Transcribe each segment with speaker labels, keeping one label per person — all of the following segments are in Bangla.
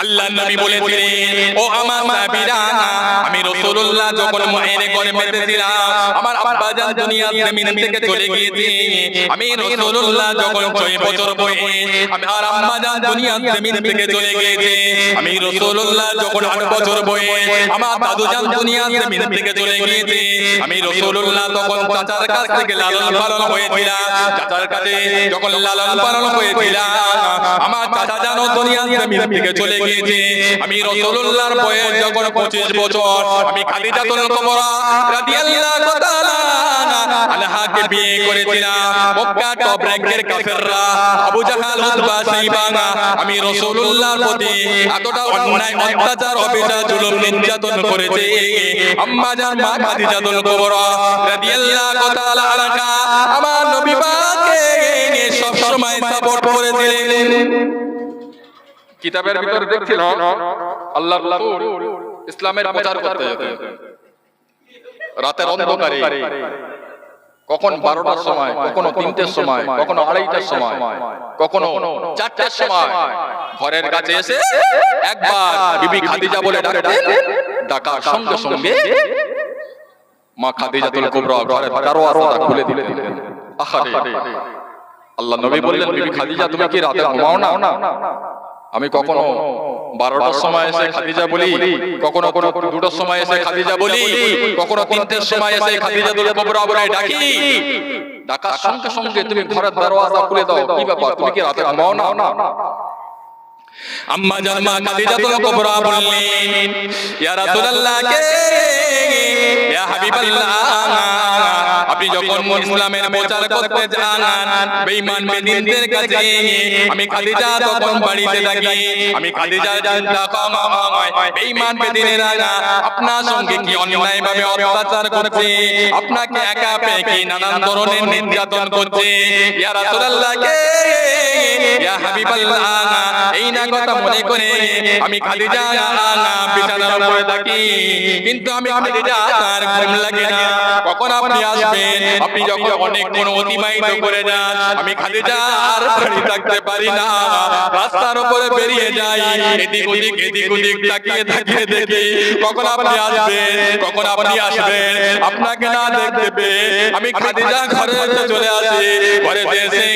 Speaker 1: আল্লাহ নবী বলেছিলেন, ও আমার সাহাবীরা, আমি রাসূলুল্লাহ যখন মায়ের গর্ভে ছিলাম, আমার আব্বা জান দুনিয়া জমিন থেকে চলে গিয়েছে। আমি রাসূলুল্লাহ যখন 6 বছর বয়সে আমার আম্মা জান দুনিয়া জমিন থেকে চলে গিয়েছে। আমি রাসূলুল্লাহ যখন 8 বছর বয়সে আমার দাদু জান দুনিয়া জমিন থেকে চলে গিয়েছে। আমি রাসূলুল্লাহ তখন চাচার কাছ থেকে লালন পালন হয়েছিলাম। চাচার কাছে যখন লালন পালন হয়েছিলাম, আমার চাচা জান দুনিয়া জমিন থেকে চলে গিয়েছে। আমি রাসূলুল্লাহর বয়স যখন 25 বছর, আমি খাদিজাতুল কুবরা রাদিয়াল্লাহু তাআলা আনহাকে বিয়ে করেছিলাম। মক্কা টপ র‍্যাঙ্কের কাফেররা আবু জাহাল, উতবা, শাইবা, আমি রাসূলুল্লাহর প্রতি এতটা অন্যায় অত্যাচার অবিচার জুলুম নির্যাতন করেছে। আম্মা জান মা খাদিজাতুল কুবরা রাদিয়াল্লাহু তাআলা আনহা আমার নবী পাককে সব সময় সাপোর্ট করেছিলেন। কিতাবের ভিতরে দেখছিল আল্লাহর রাসূল ইসলামের প্রচার করতে যেতেন রাতের অন্ধকারে, কখন 12টার সময়, কখনো 3টের সময়, কখনো 2:30টার সময়, কখনো 4টার সময় ঘরের কাছে এসে একবার বিবি খাদিজা বলে ডাকতেন। ডাকার সঙ্গে সঙ্গে মা খাদিজাতুল কুবরা ঘরের দরওয়াজা খুলে দিলেন। আহারে, আল্লাহ নবী বললেন, বিবি খাদিজা তুমি কি রাতে ঘুমাও না? আমি কখনো 12টার সময় এসে খাদিজা বলি, কখনো 2টার সময় এসে খাদিজা বলি, কখনো 3টের সময় এসে খাদিজাতুল কুবরা বলে ডাকি। ডাকার সঙ্গে সঙ্গে তুমি ঘরের দরওয়াজা খুলে দাও। কি ব্যাপার, তুমি কি রাতে ঘুমাও না? আম্মা জান মা খাদিজাতুল কুবরা বললেন, ইয়া রাসূলুল্লাহ, কে ইয়া হাবিবাল্লাহ, আপনি যখন ইসলামের প্রচার করতে যান বেঈমান বেদিনদের কাছে, আমি খাদিজা তখন বাড়িতে থাকি। আমি খাদিজা জানতা বেঈমান বেদিনেরা আপনার সঙ্গে কি অন্যায়ভাবে অত্যাচার করছে, আপনাকে একা পেয়ে কি নানান ধরনের নির্যাতন করছে। ইয়া রাসূলুল্লাহ, কে ইয়া হাবিবাল্লাহ, এই না কথা মনে করে আমি খাদিজা বিছানার উপরে থাকি, কিন্তু আমি খাদিজা আর ঘুম লাগে না। কখন আপনি আসবেন, আপনি যখন অনেক কোন অতিবাহিত করে যান, আমি খাদিজা আর বাড়ি থাকতে পারি না। রাস্তার উপরে বেরিয়ে যাই, এদিক ওদিক তাকিয়ে তাকিয়ে দেখি কখন আপনি আসবেন, কখন আপনি আসবেন। আপনাকে না দেখতে পেয়ে আমি খাদিজা ঘরে চলে আসি। ঘরে এসে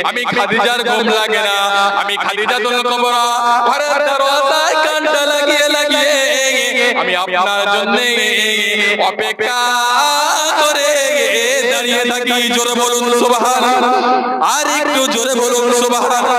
Speaker 1: আমি খাদিজার ঘুম লাগে না। আমি খাদিজাতুল কুবরা ঘরের দরজায় কানটা লাগিয়ে লাগিয়ে আমি আপনার জন্য অপেক্ষা করে দাঁড়িয়ে থাকি। জোরে বলুন সুবহানাল্লাহ, আর একটু জোরে বলুন সুবহানাল্লাহ।